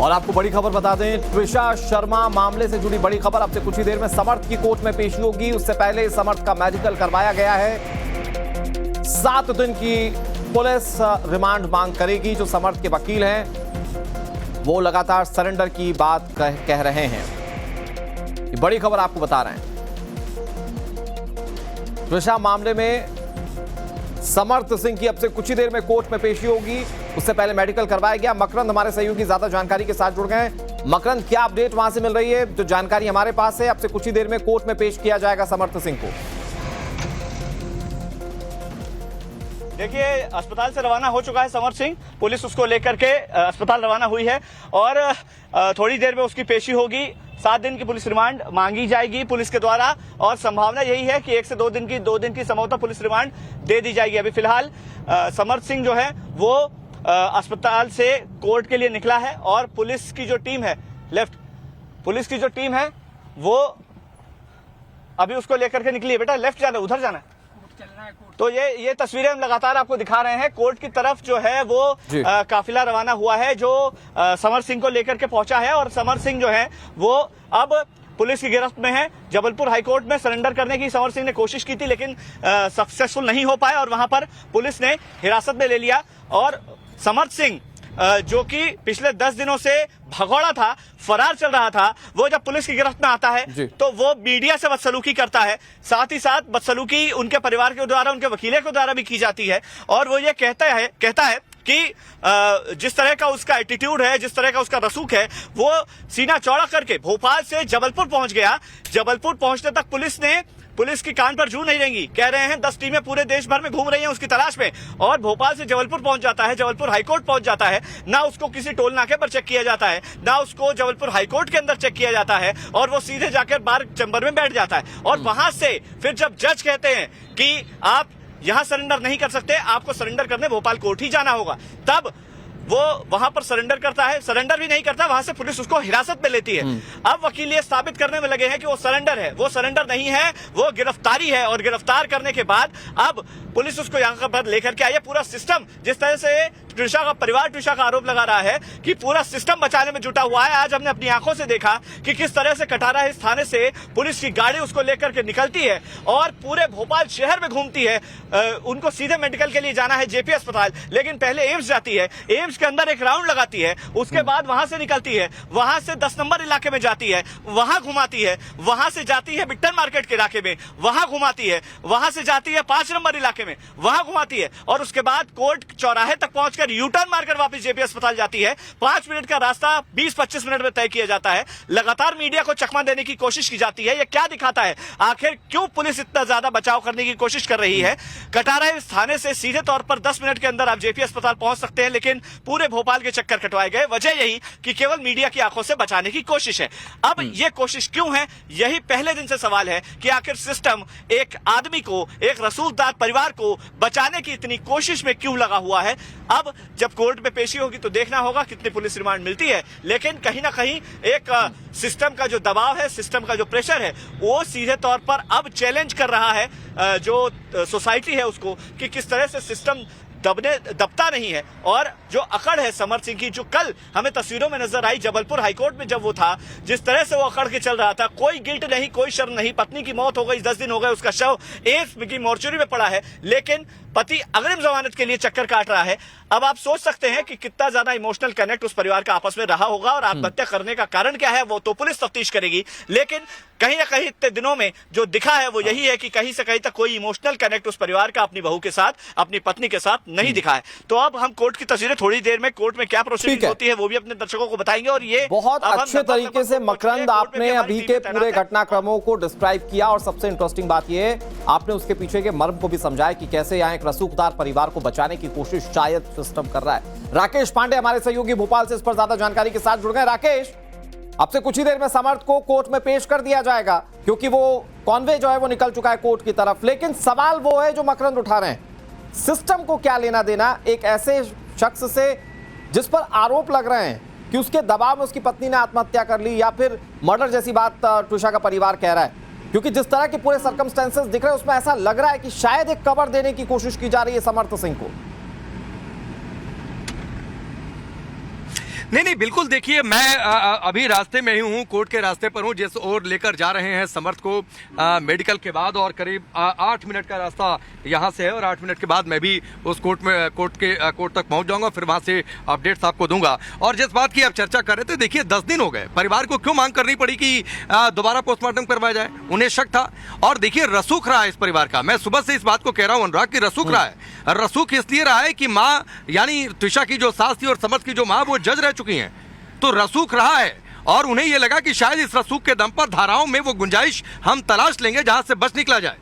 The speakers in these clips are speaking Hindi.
और आपको बड़ी खबर बता दें, ट्विशा शर्मा मामले से जुड़ी बड़ी खबर। अब से कुछ ही देर में समर्थ की कोर्ट में पेशी होगी। उससे पहले समर्थ का मेडिकल करवाया गया है। 7 दिन की पुलिस रिमांड मांग करेगी। जो समर्थ के वकील हैं वो लगातार सरेंडर की बात कह रहे हैं। ये बड़ी खबर आपको बता रहे हैं। ट्विशा मामले में समर्थ सिंह की अब से कुछ ही देर में कोर्ट में पेशी होगी। उससे पहले मेडिकल करवाया गया। मकरंद हमारे सहयोगी ज्यादा जानकारी के साथ जुड़ गए। मकरंद, क्या अपडेट वहां से मिल रही है? जो जानकारी हमारे पास है, अब से कुछ ही देर में कोर्ट में पेश किया जाएगा समर्थ सिंह को। देखिए, अस्पताल से रवाना हो चुका है समर्थ सिंह। पुलिस उसको लेकर के अस्पताल रवाना हुई है और थोड़ी देर में उसकी पेशी होगी। 7 दिन की पुलिस रिमांड मांगी जाएगी पुलिस के द्वारा और संभावना यही है कि 1 से 2 दिन की संभवतः पुलिस रिमांड दे दी जाएगी। अभी फिलहाल समर्थ सिंह जो है वो अस्पताल से कोर्ट के लिए निकला है और पुलिस की जो टीम है पुलिस की जो टीम है वो अभी उसको लेकर के निकली है। बेटा लेफ्ट जाना, उधर जाना है। तो ये तस्वीरें हम लगातार आपको दिखा रहे हैं। कोर्ट की तरफ जो है वो काफिला रवाना हुआ है जो समर्थ सिंह को लेकर के पहुंचा है और समर्थ सिंह जो है वो अब पुलिस की गिरफ्त में है। जबलपुर हाईकोर्ट में सरेंडर करने की समर्थ सिंह ने कोशिश की थी लेकिन सक्सेसफुल नहीं हो पाए और वहां पर पुलिस ने हिरासत में ले लिया। और समर्थ सिंह जो कि पिछले 10 दिनों से भगौड़ा था, फरार चल रहा था, वो जब पुलिस की गिरफ्त में आता है तो वो मीडिया से बदसलूकी करता है। साथ ही साथ बदसलूकी उनके परिवार के द्वारा, उनके वकीलों के द्वारा भी की जाती है और वो ये कहता है कि जिस तरह का उसका एटीट्यूड है, जिस तरह का उसका रसूख है, वो सीना चौड़ा करके भोपाल से जबलपुर पहुंच गया। जबलपुर पहुंचने तक पुलिस की कान पर जू नहीं रहेंगी। कह रहे हैं 10 टीमें पूरे देश भर में घूम रही हैं उसकी तलाश में और भोपाल से जबलपुर पहुंच जाता है, जबलपुर हाईकोर्ट पहुंच जाता है। ना उसको किसी टोल नाके पर चेक किया जाता है, ना उसको जबलपुर हाईकोर्ट के अंदर चेक किया जाता है और वो सीधे जाकर बार चैम्बर में बैठ जाता है। और वहां से फिर जब जज कहते हैं कि आप यहां सरेंडर नहीं कर सकते, आपको सरेंडर करने भोपाल कोर्ट ही जाना होगा, तब वो वहां पर सरेंडर करता है। सरेंडर भी नहीं करता, वहां से पुलिस उसको हिरासत में लेती है। अब वकील ये साबित करने में लगे हैं कि वो सरेंडर है। वो सरेंडर नहीं है, वो गिरफ्तारी है और गिरफ्तार करने के बाद अब पुलिस उसको यहां पर लेकर के आई है। पूरा सिस्टम, जिस तरह से ट्विशा का परिवार ट्विशा का आरोप लगा रहा है कि पूरा सिस्टम बचाने में जुटा हुआ है। आज हमने अपनी आंखों से देखा कि किस तरह से कटारा इस थाने से पुलिस की गाड़ी उसको लेकर के निकलती है और पूरे भोपाल शहर में घूमती है। उनको सीधे मेडिकल के लिए जाना है जेपी अस्पताल, लेकिन पहले एम्स जाती है, एम्स के अंदर एक राउंड लगाती है, उसके बाद वहां से निकलती है, वहां से 10 नंबर इलाके में जाती है, वहां घुमाती है, वहां से जाती है बिट्टन मार्केट के इलाके में, वहां घुमाती है, वहां से जाती है 5 नंबर इलाके में, वहां घुमाती है और उसके बाद कोर्ट चौराहे तक पहुंचकर यू टर्न मारकर वापस जेपी अस्पताल जाती है। 5 मिनट का रास्ता 20-25 मिनट में तय किया जाता है। लगातार मीडिया को चकमा देने की कोशिश की जाती है। यह क्या दिखाता है? आखिर क्यों पुलिस इतना ज्यादा बचाव करने की कोशिश कर रही है? कटारा इस थाने से सीधे तौर पर 10 मिनट के अंदर आप जेपी अस्पताल पहुंच सकते हैं, लेकिन पूरे भोपाल के चक्कर कटवाए गए। वजह यही कि केवल मीडिया की आंखों से बचाने की कोशिश है। अब यह कोशिश क्यों है? यही पहले दिन से सवाल है कि आखिर सिस्टम एक आदमी को, एक रसूखदार परिवार को बचाने की इतनी कोशिश में क्यों लगा हुआ है? अब जब कोर्ट में पेशी होगी तो देखना होगा कितनी पुलिस रिमांड मिलती है, लेकिन कहीं ना कहीं एक सिस्टम का जो दबाव है, सिस्टम का जो प्रेशर है, वो सीधे तौर पर अब चैलेंज कर रहा है जो सोसाइटी है उसको कि किस तरह से सिस्टम दबता नहीं है। और जो अकड़ है समर्थ सिंह की, जो कल हमें तस्वीरों में नजर आई जबलपुर हाईकोर्ट में जब वो था, जिस तरह से वो अकड़ के चल रहा था, कोई गिल्ट नहीं, कोई शर्म नहीं। पत्नी की मौत हो गई, 10 दिन हो गए, उसका शव एम्स की मोर्चरी में पड़ा है, लेकिन पति अग्रिम जमानत के लिए चक्कर काट रहा है। अब आप सोच सकते हैं कि कितना ज्यादा इमोशनल कनेक्ट उस परिवार का आपस में रहा होगा और आत्महत्या करने का कारण क्या है वो तो पुलिस तफ्तीश करेगी, लेकिन कहीं ना कहीं इतने दिनों में जो दिखा है वो यही है कि कहीं से कहीं तक कोई इमोशनल कनेक्ट उस परिवार का अपनी बहू के साथ, अपनी पत्नी के साथ नहीं दिखा है। तो अब हम कोर्ट की तस्वीरें थोड़ी देर में कोर्ट में क्या प्रोसीडिंग होती है वो भी अपने दर्शकों को बताएंगे। और ये बहुत अच्छे तरीके से मकरंद आपने अभी के पूरे घटनाक्रमों को डिस्क्राइब किया और सबसे इंटरेस्टिंग बात ये आपने उसके पीछे के मर्म को भी समझाया कि कैसे यहाँ एक रसूखदार परिवार को बचाने की कोशिश शायद सिस्टम कर रहा है। राकेश पांडे हमारे सहयोगी भोपाल से इस पर ज्यादा जानकारी के साथ जुड़ गए। राकेश, अब से कुछ ही देर में समर्थ को कोर्ट में पेश कर दिया जाएगा क्योंकि वो कॉन्वे जो है वो निकल चुका है कोर्ट की तरफ, लेकिन सवाल वो है जो मकरंद उठा रहे हैं, सिस्टम को क्या लेना देना एक ऐसे शख्स से जिस पर आरोप लग रहे हैं कि उसके दबाव में उसकी पत्नी ने आत्महत्या कर ली या फिर मर्डर जैसी बात ट्विशा का परिवार कह रहा है, क्योंकि जिस तरह के पूरे सर्कमस्टेंसेस दिख रहे हैं उसमें ऐसा लग रहा है कि शायद एक कवर देने की कोशिश की जा रही है समर्थ सिंह को। नहीं बिल्कुल। देखिए मैं अभी रास्ते में ही हूँ, कोर्ट के रास्ते पर हूँ, जिस ओर लेकर जा रहे हैं समर्थ को मेडिकल के बाद, और करीब 8 मिनट का रास्ता यहाँ से है और 8 मिनट के बाद मैं भी उस कोर्ट तक पहुँच जाऊँगा, फिर वहाँ से अपडेट्स आपको दूंगा। और जिस बात की आप चर्चा कर रहे थे, देखिए 10 दिन हो गए, परिवार को क्यों मांग करनी पड़ी कि दोबारा पोस्टमार्टम करवाया जाए? उन्हें शक था। और देखिए रसूख रहा है इस परिवार का, मैं सुबह से इस बात को कह रहा हूँ अनुराग कि रसूख रहा है। रसूख इसलिए रहा है कि माँ यानी त्रिशा की जो सास थी और समर्थ की जो माँ वो जज रह चुकी हैं, तो रसूख रहा है। और उन्हें यह लगा कि शायद इस रसूख के दम पर धाराओं में वो गुंजाइश हम तलाश लेंगे जहां से बच निकला जाए।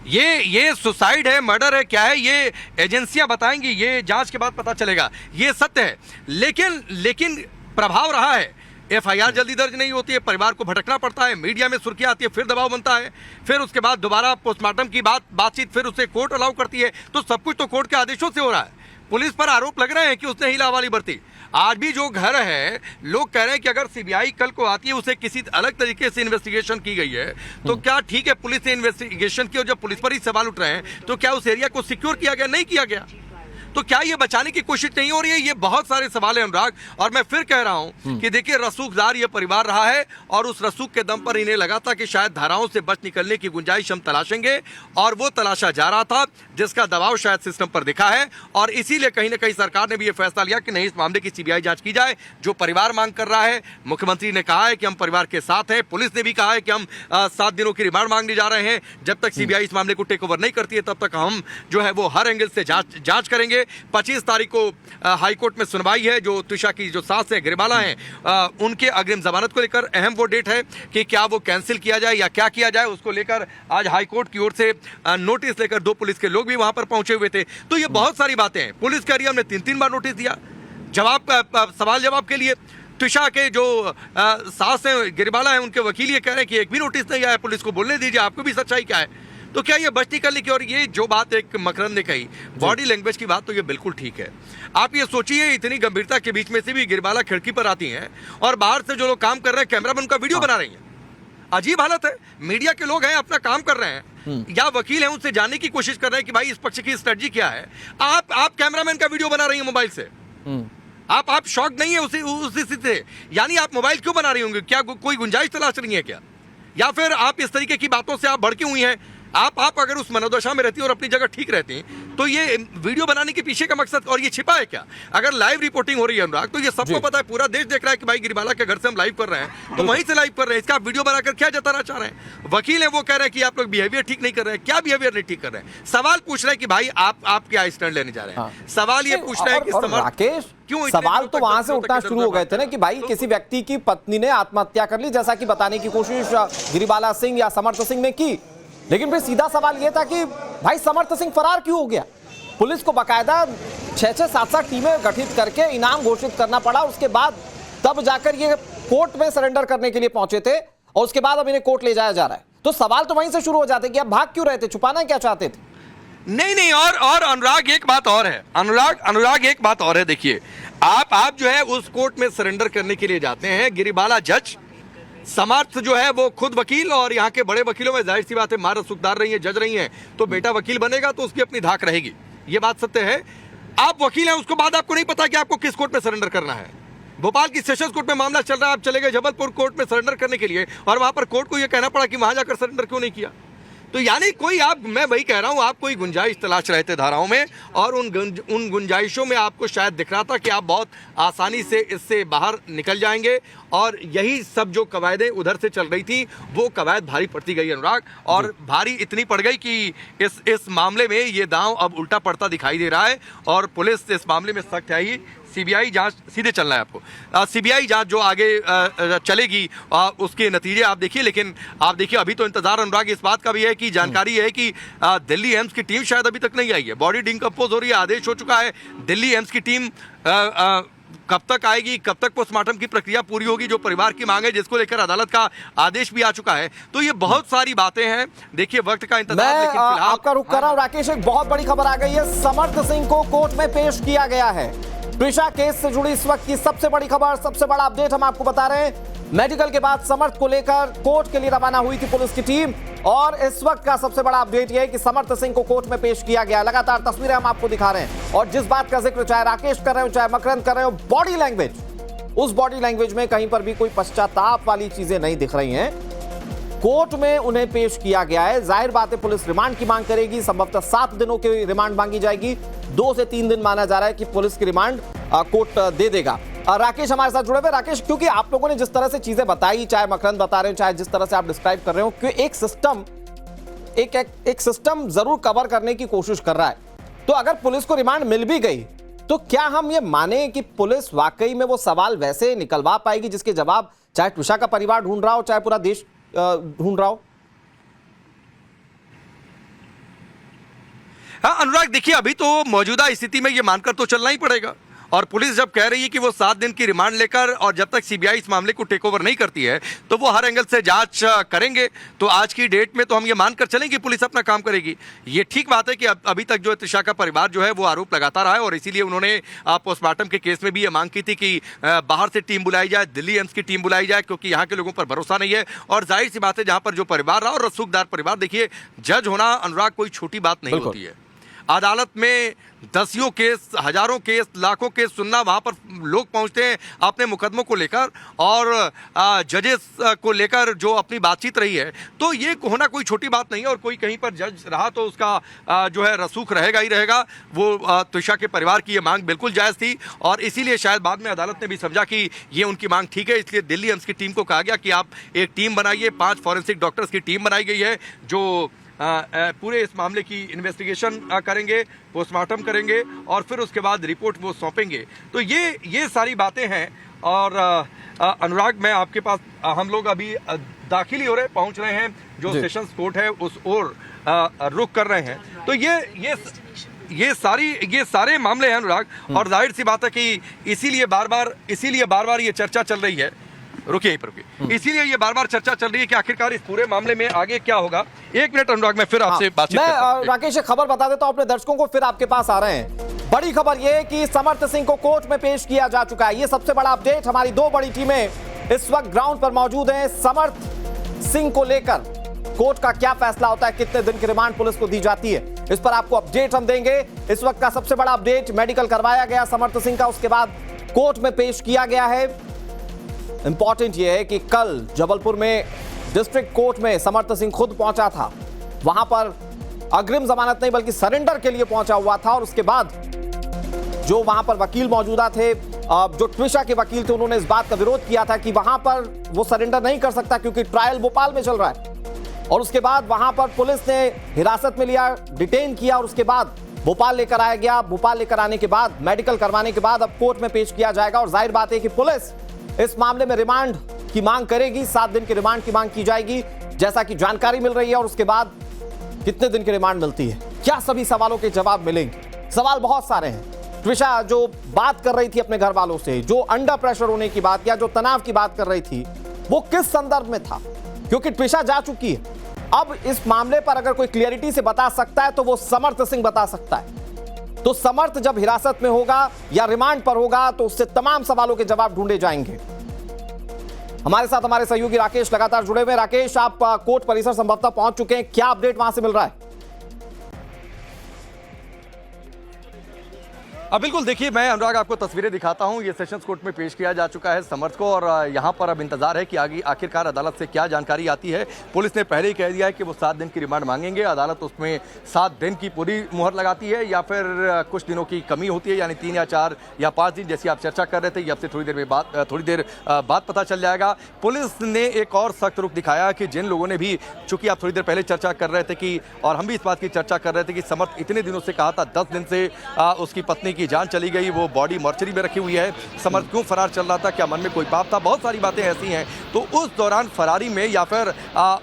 ये सुसाइड है, मर्डर है, क्या है, ये एजेंसियां बताएंगी, ये जांच के बाद पता चलेगा, ये सत्य है। लेकिन प्रभाव रहा है। एफआईआर जल्दी दर्ज नहीं होती है, परिवार को भटकना पड़ता है, मीडिया में सुर्खियां आती है, फिर दबाव बनता है, फिर उसके बाद दोबारा पोस्टमार्टम की बातचीत, फिर उसे कोर्ट अलाउ करती है। तो सब कुछ तो कोर्ट के आदेशों से हो रहा है। पुलिस पर आरोप लग रहे हैं कि उसने हिलावाली बरती। आज भी जो घर है, लोग कह रहे हैं कि अगर सीबीआई कल को आती है, उसे किसी अलग तरीके से इन्वेस्टिगेशन की गई है तो क्या ठीक है, पुलिस ने इन्वेस्टिगेशन की और जब पुलिस पर ही सवाल उठ रहे हैं तो क्या उस एरिया को सिक्योर किया गया? नहीं किया गया। तो क्या ये बचाने की कोशिश नहीं हो रही है? ये बहुत सारे सवाल है अनुराग। और मैं फिर कह रहा हूं कि देखिए रसूखदार ये परिवार रहा है और उस रसूख के दम पर इन्हें लगा था कि शायद धाराओं से बच निकलने की गुंजाइश हम तलाशेंगे, और वो तलाशा जा रहा था, जिसका दबाव शायद सिस्टम पर दिखा है। और इसीलिए कहीं ना कहीं सरकार ने भी ये फैसला लिया कि नहीं, इस मामले की सीबीआई जांच की जाए, जो परिवार मांग कर रहा है। मुख्यमंत्री ने कहा है कि हम परिवार के साथ हैं, पुलिस ने भी कहा है कि हम 7 दिनों की रिमांड मांगने जा रहे हैं। जब तक सीबीआई इस मामले को टेक ओवर नहीं करती है, तब तक हम जो है वो हर एंगल से जांच करेंगे। 25 तारीख को हाईकोर्ट में सुनवाई है, जो त्रिशा की जो सास है, गिरिबाला हैं, उनके अग्रिम जमानत को लेकर अहम वो डेट है कि क्या वो कैंसिल किया जाए या क्या किया जाए। उसको लेकर आज हाईकोर्ट की ओर से नोटिस लेकर 2 पुलिस के लोग भी वहां पर पहुंचे हुए थे। तो ये बहुत सारी बातें हैं। पुलिस कह रही है हमने 3 बार नोटिस दिया सवाल जवाब के लिए। त्रिशा के जो सास हैं, गिरिबाला हैं, उनके वकील ये कह रहे हैं कि एक भी नोटिस नहीं आया, पुलिस को बोलने दीजिए, आपको भी सच्चाई क्या है। तो क्या ये बच निकलने की? और ये जो बात एक मकरंद ने कही, बॉडी लैंग्वेज की बात, तो ये बिल्कुल ठीक है। आप ये सोचिए, इतनी गंभीरता के बीच में से भी गिरिबाला खिड़की पर आती हैं और बाहर से जो लोग काम कर रहे हैं, कैमरामैन उनका वीडियो बना रही हैं। अजीब हालत है। मीडिया के लोग हैं, अपना काम कर रहे हैं, या वकील हैं, उनसे जानने की कोशिश कर रहे हैं कि भाई इस पक्ष की स्ट्रेटजी क्या है। आप कैमरामैन का वीडियो बना रही हैं मोबाइल से। आप शॉक नहीं है उस स्थिति से? यानी आप मोबाइल क्यों बना रही होंगे? क्या कोई गुंजाइश तलाश रही है क्या? या फिर आप इस तरीके की बातों से आप भड़की हुई हैं? आप अगर उस मनोदशा में रहती और अपनी जगह ठीक रहती तो ये वीडियो बनाने के पीछे का मकसद और ये छिपा है क्या? अगर लाइव रिपोर्टिंग हो रही है अनुराग, तो ये सबको पता है, पूरा देश देख रहा है कि भाई गिरिबाला के घर से हम लाइव कर रहे हैं, तो वहीं से लाइव कर रहे हैं। इसका आप वीडियो बनाकर क्या जताना चाह रहे हैं? वकील है, वो कह रहे हैं कि आप लोग बिहेवियर ठीक नहीं कर रहे हैं। क्या बिहेवियर नहीं ठीक कर रहे हैं? सवाल पूछ रहे हैं कि भाई आप क्या स्टैंड लेने जा रहे हैं? सवाल ये पूछ रहे हैं कि राकेश, सवाल तो वहां से उठना शुरू हो गए थे ना कि भाई किसी व्यक्ति की पत्नी ने आत्महत्या कर ली, जैसा कि बताने की कोशिश गिरिबाला सिंह या समर्थ सिंह ने की। लेकिन फिर सीधा सवाल यह था कि भाई समर्थ सिंह फरार क्यों हो गया? पुलिस को बकायदा 6-6, 7-7 टीमें गठित करके इनाम घोषित करना पड़ा। उसके बाद तब जाकर ये कोर्ट में सरेंडर करने के लिए पहुंचे थे और उसके बाद अब इन्हें कोर्ट ले जाया जा रहा है। तो सवाल तो वहीं से शुरू हो जाते कि अब भाग क्यों रहे थे, छुपाना क्या चाहते थे? नहीं। और अनुराग एक बात और है, अनुराग एक बात और है। देखिए आप जो है उस कोर्ट में सरेंडर करने के लिए जाते हैं, गिरिबाला जज, समर्थ जो है वो खुद वकील, और यहाँ के बड़े वकीलों में जाहिर सी बात है मां रसूखदार रही है, जज रही हैं, तो बेटा वकील बनेगा तो उसकी अपनी धाक रहेगी, ये बात सत्य है। आप वकील हैं, उसके बाद आपको नहीं पता कि आपको किस कोर्ट में सरेंडर करना है। भोपाल की सेशंस कोर्ट में मामला चल रहा है, आप चले गए जबलपुर कोर्ट में सरेंडर करने के लिए, और वहां पर कोर्ट को यह कहना पड़ा कि वहां जाकर सरेंडर क्यों नहीं किया। तो यानी कोई मैं वही कह रहा हूं, आप कोई गुंजाइश तलाश रहे थे धाराओं में, और उन गुंजाइशों में आपको शायद दिख रहा था कि आप बहुत आसानी से इससे बाहर निकल जाएंगे, और यही सब जो कवायदें उधर से चल रही थी वो कवायद भारी पड़ती गई अनुराग, और भारी इतनी पड़ गई कि इस मामले में ये दांव अब उल्टा पड़ता दिखाई दे रहा है, और पुलिस इस मामले में सख्त है ही। सीबीआई जांच सीधे चलना है आपको, सीबीआई जांच जो आगे चलेगी उसके नतीजे आप देखिए। लेकिन आप देखिए अभी तो इंतजार अनुराग इस बात का भी है कि जानकारी है कि दिल्ली एम्स की टीम शायद अभी तक नहीं आई है, बॉडी डिकम्पोज हो रही है, आदेश हो चुका है। दिल्ली एम्स की टीम कब तक आएगी, कब तक पोस्टमार्टम की प्रक्रिया पूरी होगी, जो परिवार की मांग है, जिसको लेकर अदालत का आदेश भी आ चुका है। तो ये बहुत सारी बातें हैं, देखिए वक्त का इंतजार। लेकिन फिलहाल आपका रुख कर रहा हूं राकेश, एक बहुत बड़ी खबर आ गई है, समर्थ सिंह को कोर्ट में पेश किया गया है। त्रिशा केस से जुड़ी इस वक्त की सबसे बड़ी खबर, सबसे बड़ा अपडेट हम आपको बता रहे हैं। मेडिकल के बाद समर्थ को लेकर कोर्ट के लिए रवाना हुई थी पुलिस की टीम, और इस वक्त का सबसे बड़ा अपडेट यह है कि समर्थ सिंह को कोर्ट में पेश किया गया। लगातार तस्वीरें हम आपको दिखा रहे हैं, और जिस बात का जिक्र चाहे राकेश कर रहे हो, चाहे मकरंद कर रहे हो, बॉडी लैंग्वेज उस बॉडी लैंग्वेज में कहीं पर भी कोई पश्चाताप वाली चीजें नहीं दिख रही हैं। कोर्ट में उन्हें पेश किया गया है। जाहिर बात है पुलिस रिमांड की मांग करेगी, संभवतः 7 दिनों की रिमांड मांगी जाएगी। 2 से 3 दिन माना जा रहा है कि पुलिस की रिमांड कोर्ट दे देगा। राकेश हमारे साथ जुड़े हुए। राकेश, क्योंकि आप लोगों ने जिस तरह से चीजें बताई, चाहे मकरंद बता रहे हो, चाहे जिस तरह से आप डिस्क्राइब कर रहे हो, कि एक सिस्टम जरूर कवर करने की कोशिश कर रहा है, तो अगर पुलिस को रिमांड मिल भी गई तो क्या हम ये माने कि पुलिस वाकई में वो सवाल वैसे निकलवा पाएगी जिसके जवाब चाहे ट्विशा का परिवार ढूंढ रहा हो, चाहे पूरा देश ढूंढ रहा हो? हाँ अनुराग, देखिए अभी तो मौजूदा स्थिति में ये मानकर तो चलना ही पड़ेगा, और पुलिस जब कह रही है कि वो 7 दिन की रिमांड लेकर, और जब तक सीबीआई इस मामले को टेक ओवर नहीं करती है तो वो हर एंगल से जांच करेंगे, तो आज की डेट में तो हम ये मानकर चलें कि पुलिस अपना काम करेगी। ये ठीक बात है कि अभी तक जो त्रिशा का परिवार जो है वो आरोप लगाता रहा है, और इसीलिए उन्होंने पोस्टमार्टम के केस में भी ये मांग की थी कि बाहर से टीम बुलाई जाए, दिल्ली एम्स की टीम बुलाई जाए, क्योंकि यहाँ के लोगों पर भरोसा नहीं है। और जाहिर सी बात है जहाँ पर जो परिवार रहा, और रसूखदार परिवार, देखिए जज होना अनुराग कोई छोटी बात नहीं होती है। अदालत में दसियों केस, हजारों केस, लाखों केस सुनना, वहां पर लोग पहुंचते हैं अपने मुकदमों को लेकर और जजेस को लेकर जो अपनी बातचीत रही है, तो ये होना कोई छोटी बात नहीं है। और कोई कहीं पर जज रहा तो उसका जो है रसूख रहेगा ही रहेगा। वो त्रिशा के परिवार की ये मांग बिल्कुल जायज़ थी, और इसीलिए शायद बाद में अदालत ने भी समझा कि ये उनकी मांग ठीक है। इसलिए दिल्ली एम्स की टीम को कहा गया कि आप एक टीम बनाइए, 5 फॉरेंसिक डॉक्टर्स की टीम बनाई गई है जो पूरे इस मामले की इन्वेस्टिगेशन करेंगे, पोस्टमार्टम करेंगे, और फिर उसके बाद रिपोर्ट वो सौंपेंगे। तो ये सारी बातें हैं। और अनुराग, मैं आपके पास, हम लोग अभी दाखिल ही हो रहे, पहुंच रहे हैं, जो सेशंस कोर्ट है उस ओर रुख कर रहे हैं। तो ये सारे मामले हैं अनुराग, और जाहिर सी बात है कि इसीलिए बार बार ये चर्चा चल रही है। रुकिए पर रुकिए, इसीलिए ये बार बार चर्चा चल रही है कि आखिरकार इस पूरे मामले में आगे क्या होगा। 1 मिनट अनुराग, मैं फिर आपसे बातचीत करता हूं। राकेश, खबर बता देता हूं अपने दर्शकों को, फिर आपके पास आ रहे हैं। बड़ी खबर यह कि समर्थ सिंह को कोर्ट में पेश किया जा चुका है। ये सबसे बड़ा अपडेट। हमारी 2 बड़ी टीमें इस वक्त ग्राउंड पर मौजूद हैं। समर्थ सिंह को लेकर कोर्ट का क्या फैसला होता है, कितने दिन की रिमांड पुलिस को दी जाती है, इस पर आपको अपडेट हम देंगे। इस वक्त का सबसे बड़ा अपडेट, मेडिकल करवाया गया समर्थ सिंह का, उसके बाद कोर्ट में पेश किया गया है। इंपॉर्टेंट यह है कि कल जबलपुर में डिस्ट्रिक्ट कोर्ट में समर्थ सिंह खुद पहुंचा था। वहां पर अग्रिम जमानत नहीं बल्कि सरेंडर के लिए पहुंचा हुआ था, और उसके बाद जो वहां पर वकील मौजूदा थे, जो ट्विशा के वकील थे, उन्होंने इस बात का विरोध किया था कि वहां पर वो सरेंडर नहीं कर सकता क्योंकि ट्रायल भोपाल में चल रहा है। और उसके बाद वहां पर पुलिस ने हिरासत में लिया, डिटेन किया, और उसके बाद भोपाल लेकर आया गया। भोपाल लेकर आने के बाद, मेडिकल करवाने के बाद अब कोर्ट में पेश किया जाएगा। और जाहिर बात है कि पुलिस इस मामले में रिमांड की मांग करेगी, 7 दिन की रिमांड की मांग की जाएगी, जैसा कि जानकारी मिल रही है। और उसके बाद कितने दिन की रिमांड मिलती है, क्या सभी सवालों के जवाब मिलेंगे? सवाल बहुत सारे हैं। ट्विशा जो बात कर रही थी अपने घर वालों से, जो अंडर प्रेशर होने की बात या जो तनाव की बात कर रही थी, वो किस संदर्भ में था? क्योंकि ट्विशा जा चुकी है। अब इस मामले पर अगर कोई क्लियरिटी से बता सकता है तो वो समर्थ सिंह बता सकता है। तो समर्थ जब हिरासत में होगा या रिमांड पर होगा तो उससे तमाम सवालों के जवाब ढूंढे जाएंगे। हमारे साथ हमारे सहयोगी राकेश लगातार जुड़े हुए। राकेश, आप कोर्ट परिसर संभवतः पहुंच चुके हैं, क्या अपडेट वहां से मिल रहा है? बिल्कुल, देखिए मैं अनुराग आपको तस्वीरें दिखाता हूं। ये सेशंस कोर्ट में पेश किया जा चुका है समर्थ को, और यहां पर अब इंतजार है कि आगे आखिरकार अदालत से क्या जानकारी आती है। पुलिस ने पहले ही कह दिया है कि वो 7 दिन की रिमांड मांगेंगे। अदालत उसमें 7 दिन की पूरी मुहर लगाती है या फिर कुछ दिनों की कमी होती है, यानी 3 या 4 या 5 दिन, जैसी आप चर्चा कर रहे थे। ये आपसे थोड़ी देर बाद पता चल जाएगा। पुलिस ने एक और सख्त रुख दिखाया कि जिन लोगों ने भी, चूंकि आप थोड़ी देर पहले चर्चा कर रहे थे कि, और हम भी इस बात की चर्चा कर रहे थे कि समर्थ इतने दिनों से कहा था, 10 दिन से उसकी पत्नी की जान चली गई, वो बॉडी मॉर्चरी में रखी हुई है। समर्थ क्यों फरार चल रहा था, क्या मन में कोई पाप था, बहुत सारी बातें ऐसी हैं। तो उस दौरान फरारी में या फिर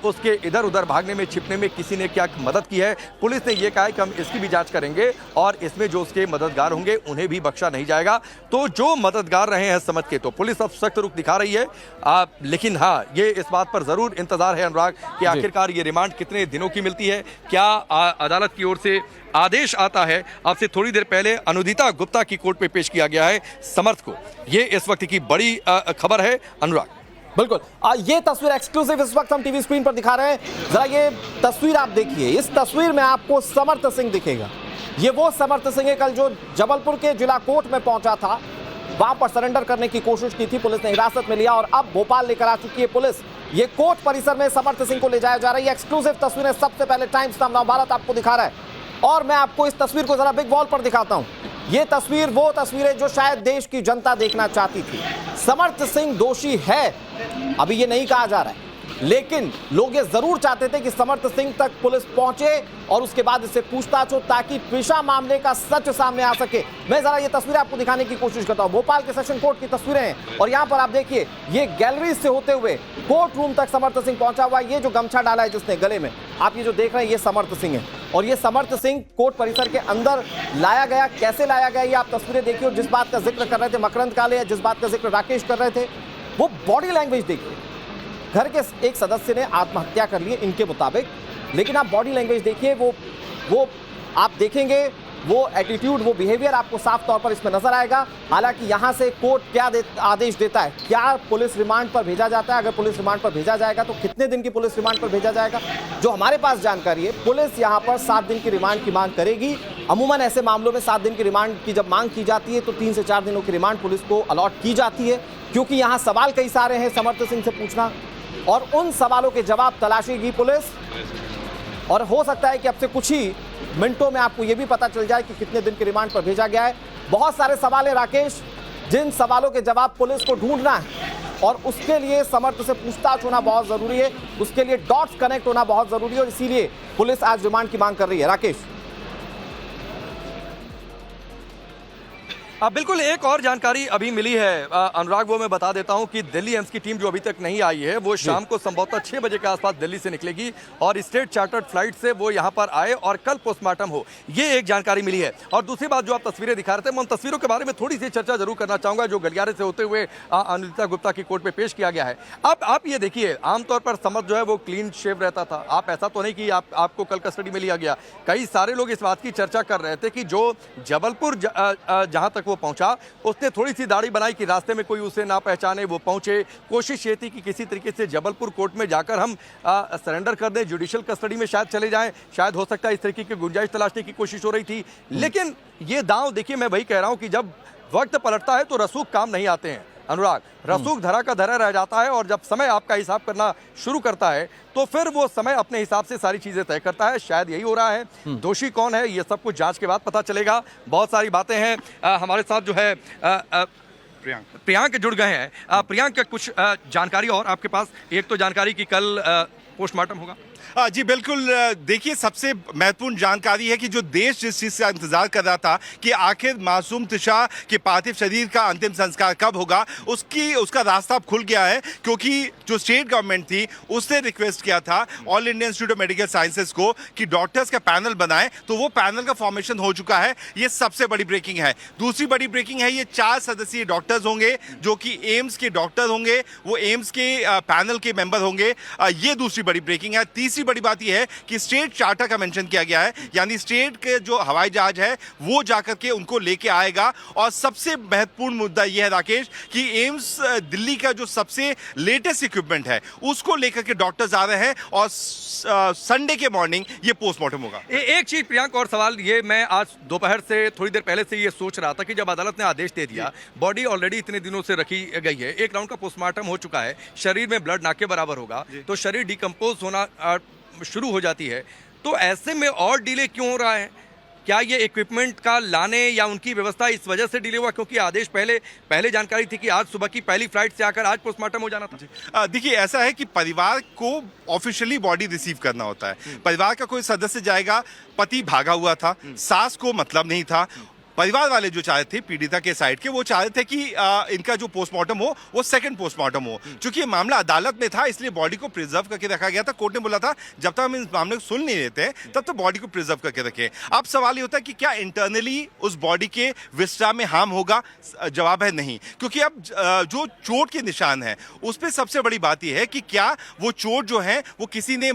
उसके इधर उधर भागने में, छिपने में किसी ने क्या मदद की है, पुलिस ने यह कहा है कि हम इसकी भी जांच करेंगे, और इसमें जो उसके मददगार होंगे उन्हें भी बख्शा नहीं जाएगा। तो जो मददगार रहे हैं समर्थ के, तो पुलिस अब सख्त रुख दिखा रही है। लेकिन हाँ, ये इस बात पर जरूर इंतजार है अनुराग कि आखिरकार ये रिमांड कितने दिनों की मिलती है, क्या अदालत की ओर से आदेश आता है। आपसे थोड़ी देर पहले अनुदिता गुप्ता की कोर्ट में पेश किया गया है समर्थ को। ये इस वक्त की बड़ी खबर है अनुराग। बिल्कुल, ये तस्वीर एक्सक्लूसिव इस वक्त हम टीवी स्क्रीन पर दिखा रहे हैं। जरा ये तस्वीर आप देखिए। इस तस्वीर में आपको समर्थ सिंह दिखेगा। ये वो समर्थ सिंह है कल जो जबलपुर के जिला कोर्ट में पहुंचा था, वहां पर सरेंडर करने की कोशिश की थी, पुलिस ने हिरासत में लिया और अब भोपाल लेकर आ चुकी है पुलिस। ये कोर्ट परिसर में समर्थ सिंह को ले जाया जा रहा है। एक्सक्लूसिव तस्वीरें सबसे पहले टाइम्स नाउ भारत आपको दिखा रहा है और मैं आपको इस तस्वीर को जरा बिग वॉल पर दिखाता हूं। ये तस्वीर वो तस्वीरें जो शायद देश की जनता देखना चाहती थी। समर्थ सिंह दोषी है, अभी ये नहीं कहा जा रहा है, लेकिन लोग ये जरूर चाहते थे कि समर्थ सिंह तक पुलिस पहुंचे और उसके बाद इससे पूछताछ हो ताकि पेशा मामले का सच सामने आ सके। मैं जरा ये तस्वीरें आपको दिखाने की कोशिश करता हूं। भोपाल के सेशन कोर्ट की तस्वीरें हैं और यहां पर आप देखिए ये गैलरी से होते हुए कोर्ट रूम तक समर्थ सिंह पहुंचा हुआ है। ये जो गमछा डाला है जिसने गले में, आप ये जो देख रहे हैं ये समर्थ सिंह है और ये समर्थ सिंह कोर्ट परिसर के अंदर लाया गया। कैसे लाया गया ये आप तस्वीरें देखिए। जिस बात का जिक्र कर रहे थे मकरंद काले, जिस बात का जिक्र राकेश कर रहे थे, वो बॉडी लैंग्वेज देखिए। घर के एक सदस्य ने आत्महत्या कर ली इनके मुताबिक, लेकिन आप बॉडी लैंग्वेज देखिए, वो आप देखेंगे वो एटीट्यूड, वो बिहेवियर आपको साफ तौर पर इसमें नजर आएगा। हालांकि यहां से कोर्ट क्या आदेश देता है, क्या पुलिस रिमांड पर भेजा जाता है, अगर पुलिस रिमांड पर भेजा जाएगा तो कितने दिन की पुलिस रिमांड पर भेजा जाएगा, जो हमारे पास जानकारी है पुलिस यहां पर 7 दिन की रिमांड की मांग करेगी। अमूमन ऐसे मामलों में 7 दिन की रिमांड की जब मांग की जाती है तो 3 से 4 दिनों की रिमांड पुलिस को अलॉट की जाती है, क्योंकि यहां सवाल कई सारे हैं समर्थ सिंह से पूछना और उन सवालों के जवाब तलाशेगी पुलिस। और हो सकता है कि अब से कुछ ही मिनटों में आपको यह भी पता चल जाए कि कितने दिन की रिमांड पर भेजा गया है। बहुत सारे सवाल हैं राकेश, जिन सवालों के जवाब पुलिस को ढूंढना है और उसके लिए समर्थ से पूछताछ होना बहुत जरूरी है, उसके लिए डॉट्स कनेक्ट होना बहुत जरूरी है और इसीलिए पुलिस आज रिमांड की मांग कर रही है। राकेश, बिल्कुल एक और जानकारी अभी मिली है अनुराग, वो मैं बता देता हूं कि दिल्ली एम्स की टीम जो अभी तक नहीं आई है वो शाम को संभवतः 6 बजे के आसपास दिल्ली से निकलेगी और स्टेट चार्टर्ड फ्लाइट से वो यहां पर आए और कल पोस्टमार्टम हो, ये एक जानकारी मिली है। और दूसरी बात जो आप तस्वीरें दिखा रहे थे, मैं उन तस्वीरों के बारे में थोड़ी सी चर्चा जरूर करना चाहूंगा जो गलियारे से होते हुए अनिता गुप्ता की कोर्ट में पेश किया गया है। अब आप ये देखिए, आमतौर पर समर्थ जो है वो क्लीन शेव रहता था, आप ऐसा तो नहीं कि आपको कल कस्टडी में लिया गया। कई सारे लोग इस बात की चर्चा कर रहे थे कि जो जबलपुर जहां तक वो पहुंचा उसने थोड़ी सी दाढ़ी बनाई कि रास्ते में कोई उसे ना पहचाने, वो पहुंचे। कोशिश ये थी कि किसी तरीके से जबलपुर कोर्ट में जाकर हम सरेंडर कर दें, जुडिशियल कस्टडी में शायद चले जाएं, शायद हो सकता है इस तरीके की गुंजाइश तलाशने की कोशिश हो रही थी। लेकिन ये दांव देखिए, मैं वही कह रहा हूं कि जब वक्त पलटता है तो रसूख काम नहीं आते हैं अनुराग, रसूख धरा का धरा रह जाता है और जब समय आपका हिसाब करना शुरू करता है तो फिर वो समय अपने हिसाब से सारी चीजें तय करता है। शायद यही हो रहा है। दोषी कौन है ये सब कुछ जांच के बाद पता चलेगा। बहुत सारी बातें हैं। हमारे साथ जो है प्रियांक जुड़ गए हैं। प्रियांक का कुछ जानकारी और आपके पास, एक तो जानकारी कि कल पोस्टमार्टम होगा। जी बिल्कुल, देखिए सबसे महत्वपूर्ण जानकारी है कि जो देश जिस चीज़ का इंतजार कर रहा था कि आखिर मासूम तिशा के पार्थिव शरीर का अंतिम संस्कार कब होगा, उसका रास्ता अब खुल गया है, क्योंकि जो स्टेट गवर्नमेंट थी उसने रिक्वेस्ट किया था all India institute of medical sciences को कि डॉक्टर्स का पैनल बनाए, तो वो पैनल का फॉर्मेशन हो चुका है। ये सबसे बड़ी ब्रेकिंग है। दूसरी बड़ी ब्रेकिंग है, ये 4 सदस्यीय डॉक्टर्स होंगे जो कि एम्स के डॉक्टर होंगे, वो एम्स के पैनल के मेंबर होंगे। ये दूसरी बड़ी ब्रेकिंग है। तीसरी बड़ी बात यह है कि स्टेट चार्टर का मेंशन किया गया है, यानी स्टेट के जो हवाई जहाज है वो जाकर के उनको लेके आएगा। और सबसे महत्वपूर्ण मुद्दा यह है राकेश कि एम्स दिल्ली का जो सबसे लेटेस्ट इक्विपमेंट है उसको लेकर के डॉक्टर्स आ रहे हैं और संडे के मॉर्निंग ये पोस्टमार्टम होगा। एक चीज प्रियांक और सवाल ये, मैं आज दोपहर से थोड़ी देर पहले से ये सोच रहा था कि जब अदालत ने आदेश दे दिया, बॉडी ऑलरेडी इतने दिनों से रखी गई है, एक राउंड का पोस्टमार्टम हो चुका है, शरीर में ब्लड ना के बराबर होगा तो शरीर डिकम्पोज होना शुरू हो जाती है, तो ऐसे में और डिले क्यों हो रहा है? क्या ये इक्विपमेंट का लाने या उनकी व्यवस्था इस वजह से डिले हुआ क्योंकि आदेश पहले जानकारी थी कि आज सुबह की पहली फ्लाइट से आकर आज पोस्टमार्टम हो जाना था? देखिए ऐसा है कि परिवार को ऑफिशियली बॉडी रिसीव करना होता है। परिवार का कोई सदस्य जाएगा, पति भागा हुआ था, सास को मतलब नहीं था, परिवार वाले जो चाह रहे थे पीड़िता के साइड के, वो चाह रहे थे कि इनका जो पोस्टमार्टम हो वो सेकंड पोस्टमार्टम हो। चूंकि ये मामला अदालत में था इसलिए बॉडी को प्रिजर्व करके रखा गया था। कोर्ट ने बोला था जब तक हम इस मामले को सुन नहीं लेते तब तक बॉडी को प्रिजर्व करके रखें। अब सवाल ये होता है कि क्या इंटरनली उस बॉडी के विस्टा में हार्म होगा? जवाब है नहीं, क्योंकि अब जो चोट के निशान है उस पर सबसे बड़ी बात यह है कि क्या वो चोट जो है वो किसी ने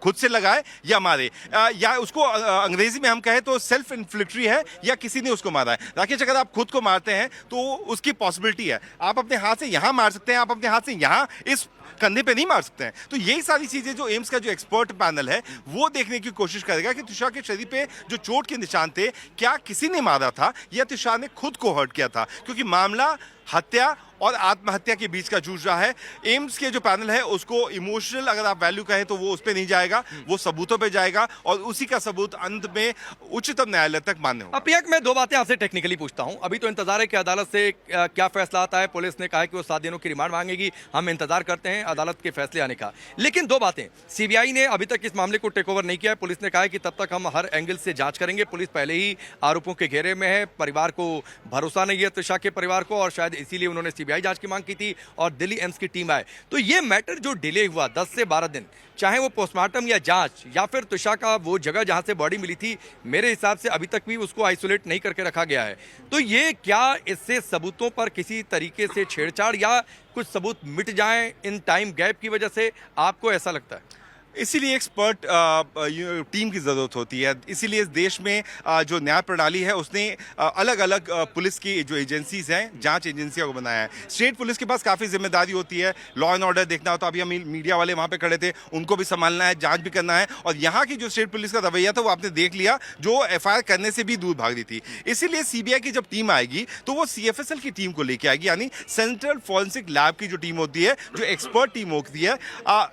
खुद से लगाए या मारे, या उसको अंग्रेजी में हम कहें तो सेल्फ इन्फ्लिक्टरी है या किसी ने उसको मारा है। राकेश, अगर आप खुद को मारते हैं तो उसकी पॉसिबिलिटी है, आप अपने हाथ से यहां मार सकते हैं, आप अपने हाथ से यहां इस कंधे पे नहीं मार सकते हैं। तो यही सारी चीजें जो एम्स का जो एक्सपर्ट पैनल है वो देखने की कोशिश करेगा कि तुषार के शरीर पे जो चोट के निशान थे, क्या किसी ने मारा था या तुषार ने खुद को हर्ट किया था, क्योंकि मामला हत्या और आत्महत्या के बीच का जूझ रहा है। एम्स के जो पैनल है उसको इमोशनल अगर आप वैल्यू कहें तो वो उस पे नहीं जाएगा, वो सबूतों पे जाएगा और उसी का सबूत अंत में उच्चतम न्यायालय तक मान्य होगा। अब पियक, मैं दो बातें आपसे टेक्निकली पूछता हूं। अभी तो इंतजार है कि अदालत से क्या फैसला आता है। पुलिस ने कहा है कि वो 7 दिनों की रिमांड मांगेगी, हम इंतजार करते हैं अदालत के फैसले आने का। लेकिन दो बातें, सीबीआई ने अभी तक इस मामले को टेक ओवर नहीं किया है। पुलिस ने कहा है कि तब तक हम हर एंगल से जांच करेंगे। पुलिस पहले ही आरोपों के घेरे में है, परिवार को भरोसा नहीं है तुषार के परिवार को, और शायद इसीलिए उन्होंने सीबीआई जांच की मांग की थी और दिल्ली एम्स की टीम आए। तो ये मैटर जो डिले हुआ 10 से 12 दिन, चाहे वो पोस्टमार्टम या जांच या फिर तुषार का वो जगह जहां से बॉडी मिली थी, मेरे हिसाब से अभी तक भी उसको आइसोलेट नहीं करके रखा गया है। तो ये क्या इससे सबूतों पर किसी तरीके से छेड़छाड़ या कुछ सबूत मिट जाएं इन टाइम गैप की वजह से, आपको ऐसा लगता है? इसीलिए एक्सपर्ट टीम की ज़रूरत होती है। इसीलिए इस देश में जो न्याय प्रणाली है उसने अलग अलग पुलिस की जो एजेंसीज हैं, जांच एजेंसियों को बनाया है। स्टेट पुलिस के पास काफ़ी जिम्मेदारी होती है, लॉ एंड ऑर्डर देखना होता है। अभी हम मीडिया वाले वहाँ पे खड़े थे, उनको भी संभालना है, जांच भी करना है। और यहाँ की जो स्टेट पुलिस का रवैया था वो आपने देख लिया, जो FIR करने से भी दूर भाग रही थी। इसीलिए CBI की जब टीम आएगी तो वो CFSL की टीम को लेके आएगी, यानी सेंट्रल फॉरेंसिक लैब की जो टीम होती है, जो एक्सपर्ट टीम होती है।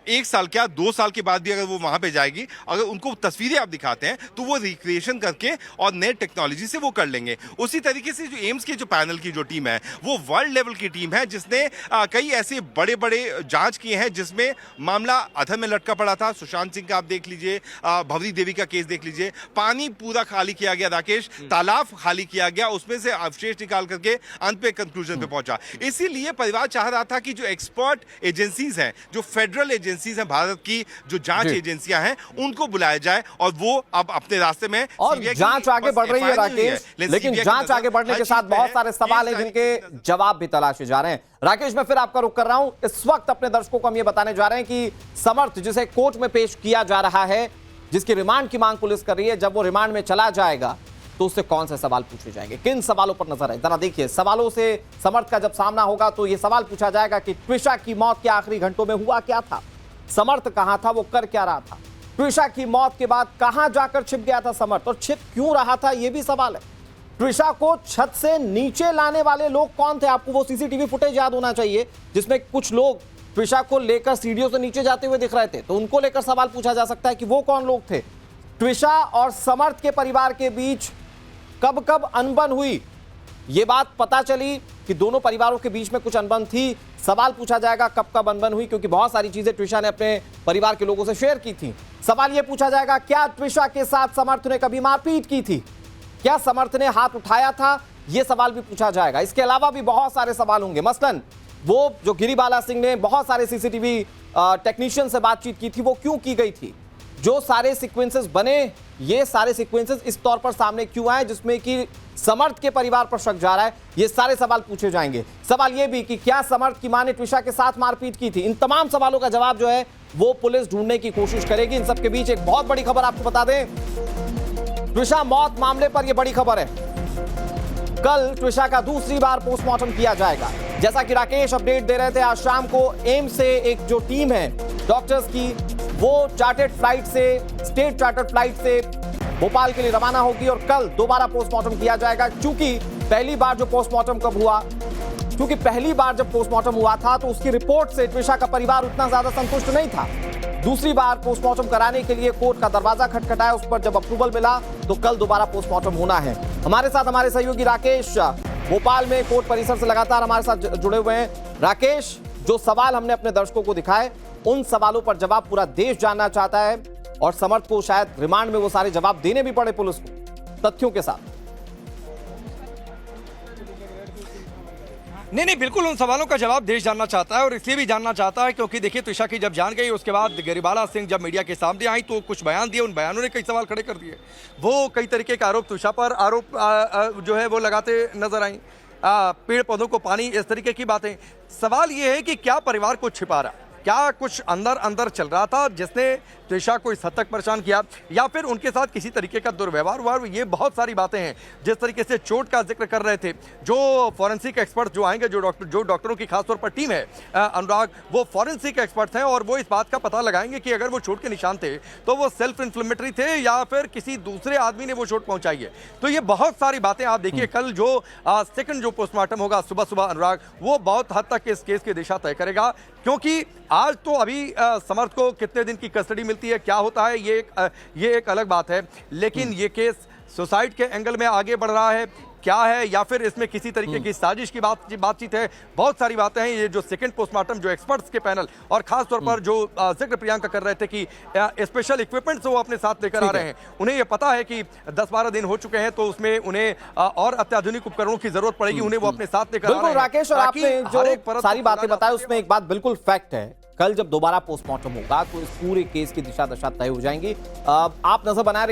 1 साल क्या 2 साल के बाद भी अगर वो वहां पे जाएगी, अगर उनको तस्वीरें आप दिखाते हैं तो वो रिक्रिएशन करके और नए टेक्नोलॉजी से वो कर लेंगे। उसी तरीके से जो एम्स के जो पैनल की जो टीम है वो वर्ल्ड लेवल की टीम है, जिसने कई ऐसे बड़े बड़े जांच किए हैं जिसमें मामला अधर में लटका पड़ा था। सुशांत सिंह का आप देख लीजिए, भवरी देवी का केस देख लीजिए, पानी पूरा खाली किया गया राकेश, तालाब खाली किया गया, उसमें से अवशेष निकाल करके अंत पे कंक्लूजन पे पहुंचा। इसीलिए परिवार चाह रहा था कि जो एक्सपर्ट एजेंसीज हैं, जो फेडरल एजेंसीज हैं, भारत की जो जांच एजेंसियां हैं, उनको बुलाया जाए और वो अब अपने रास्ते में। और जांच आगे बढ़ रही है राकेश, लेकिन जांच आगे बढ़ने के साथ बहुत सारे सवाल हैं जिनके जवाब भी तलाशे जा रहे हैं। राकेश, मैं फिर आपका रुख कर रहा हूं। इस वक्त अपने दर्शकों को हम ये बताने जा रहे हैं कि समर्थ जिसे कोर्ट में पेश किया जा रहा है, जिसकी रिमांड की मांग पुलिस कर रही है, जब वो रिमांड में चला जाएगा तो उससे कौन से सवाल पूछे जाएंगे, किन सवालों पर नजर है? जरा देखिए, सवालों से समर्थ का जब सामना होगा तो यह सवाल पूछा जाएगा कि ट्विशा की मौत के आखिरी घंटों में हुआ क्या था, समर्थ कहां था, वो कर क्या रहा था, ट्विशा की मौत के बाद कहां जाकर छिप गया था समर्थ, और छिप क्यों रहा था यह भी सवाल है। ट्विशा को छत से नीचे लाने वाले लोग कौन थे? आपको वो सीसीटीवी फुटेज याद होना चाहिए जिसमें कुछ लोग ट्विशा को लेकर सीढ़ियों से नीचे जाते हुए दिख रहे थे, तो उनको लेकर सवाल पूछा जा सकता है कि वो कौन लोग थे। ट्विशा और समर्थ के परिवार के बीच कब कब अनबन हुई, ये बात पता चली कि दोनों परिवारों के बीच में कुछ अनबन थी। सवाल पूछा जाएगा कब कब अनबन हुई, क्योंकि बहुत सारी चीजें ट्विशा ने अपने परिवार के लोगों से शेयर की थी। सवाल यह पूछा जाएगा, क्या ट्विशा के साथ समर्थ ने कभी मारपीट की थी, क्या समर्थ ने हाथ उठाया था, यह सवाल भी पूछा जाएगा। इसके अलावा भी बहुत सारे सवाल होंगे। मसलन वो जो गिरिबाला सिंह ने बहुत सारे सीसीटीवी टेक्नीशियन से बातचीत की थी, वो क्यों की गई थी, जो सारे सीक्वेंसेस बने, ये सारे सीक्वेंसेस इस तौर पर सामने क्यों आए जिसमें कि समर्थ के परिवार पर शक जा रहा है, ये सारे सवाल पूछे जाएंगे। सवाल ये भी कि क्या समर्थ की मां ने ट्विशा के साथ मारपीट की थी। इन तमाम सवालों का जवाब जो है वो पुलिस ढूंढने की कोशिश करेगी। इन सबके बीच एक बहुत बड़ी खबर आपको बता दें, ट्विशा मौत मामले पर यह बड़ी खबर है, कल ट्विशा का दूसरी बार पोस्टमार्टम किया जाएगा। जैसा कि राकेश अपडेट दे रहे थे, आज शाम को एम्स से एक जो टीम है डॉक्टर्स की, वो चार्टर्ड फ्लाइट से, स्टेट चार्टर्ड फ्लाइट से भोपाल के लिए रवाना होगी और कल दोबारा पोस्टमार्टम किया जाएगा। क्योंकि पहली बार जब पोस्टमार्टम हुआ था तो उसकी रिपोर्ट से ट्विशा का परिवार उतना ज्यादा संतुष्ट नहीं था। दूसरी बार पोस्टमार्टम कराने के लिए कोर्ट का दरवाजा खटखटाया, उस पर जब अप्रूवल मिला तो कल दोबारा पोस्टमार्टम होना है। हमारे साथ हमारे सहयोगी राकेश भोपाल में कोर्ट परिसर से लगातार हमारे साथ जुड़े हुए हैं। राकेश, जो सवाल हमने अपने दर्शकों को दिखाए, उन सवालों पर जवाब पूरा देश जानना चाहता है और समर्थ को शायद रिमांड में वो सारे जवाब देने भी पड़े पुलिस को तथ्यों के साथ। नहीं, बिल्कुल उन सवालों का जवाब देश जानना चाहता है, और इसलिए भी जानना चाहता है क्योंकि देखिए ट्विशा की जब जान गई उसके बाद गिरिबाला सिंह जब मीडिया के सामने आई तो कुछ बयान दिए, उन बयानों ने कई सवाल खड़े कर दिए। वो कई तरीके के आरोप ट्विशा पर जो है वो लगाते नजर आई, पेड़ पौधों को पानी, इस तरीके की बातें। सवाल ये है कि क्या परिवार को छिपा रहा, क्या कुछ अंदर अंदर चल रहा था जिसने त्रिशा को इस हद तक परेशान किया, या फिर उनके साथ किसी तरीके का दुर्व्यवहार हुआ। ये बहुत सारी बातें हैं। जिस तरीके से चोट का जिक्र कर रहे थे, जो फॉरेंसिक एक्सपर्ट जो आएंगे, जो डॉक्टरों की खासतौर पर टीम है अनुराग, वो फॉरेंसिक एक्सपर्ट हैं और वो इस बात का पता लगाएंगे कि अगर वो चोट के निशान थे तो वो सेल्फ इन्फ्लेमेटरी थे या फिर किसी दूसरे आदमी ने वो चोट पहुंचाई है। तो ये बहुत सारी बातें आप देखिए, कल जो सेकंड जो पोस्टमार्टम होगा सुबह सुबह अनुराग, वो बहुत हद तक इस केस की दिशा तय करेगा, क्योंकि आज तो अभी समर्थ को कितने दिन की कस्टडी मिलती है, क्या होता है, ये एक अलग बात है। लेकिन ये केस सुसाइड के एंगल में आगे बढ़ रहा है क्या है, या फिर इसमें किसी तरीके की साजिश की बातचीत है, बहुत सारी बातें हैं। ये जो सेकंड पोस्टमार्टम जो एक्सपर्ट्स के पैनल और खास तौर पर जो जिक्र प्रियंका कर रहे थे कि स्पेशल इक्विपमेंट्स वो अपने साथ लेकर आ रहे हैं, उन्हें ये पता है कि 10-12 दिन हो चुके हैं तो उसमें उन्हें और अत्याधुनिक उपकरणों की जरूरत पड़ेगी, उन्हें वो अपने साथ लेकर आ रहे बिल्कुल हैं। राकेश, और ताकि आपने हर एक जो परत सारी को बातें खोला जा बताई सके। उसमें एक बात बिल्कुल फैक्ट है, कल जब दोबारा पोस्टमार्टम होगा तो इस पूरे केस की दिशा दशा तय हो जाएंगी। आप नजर बनाए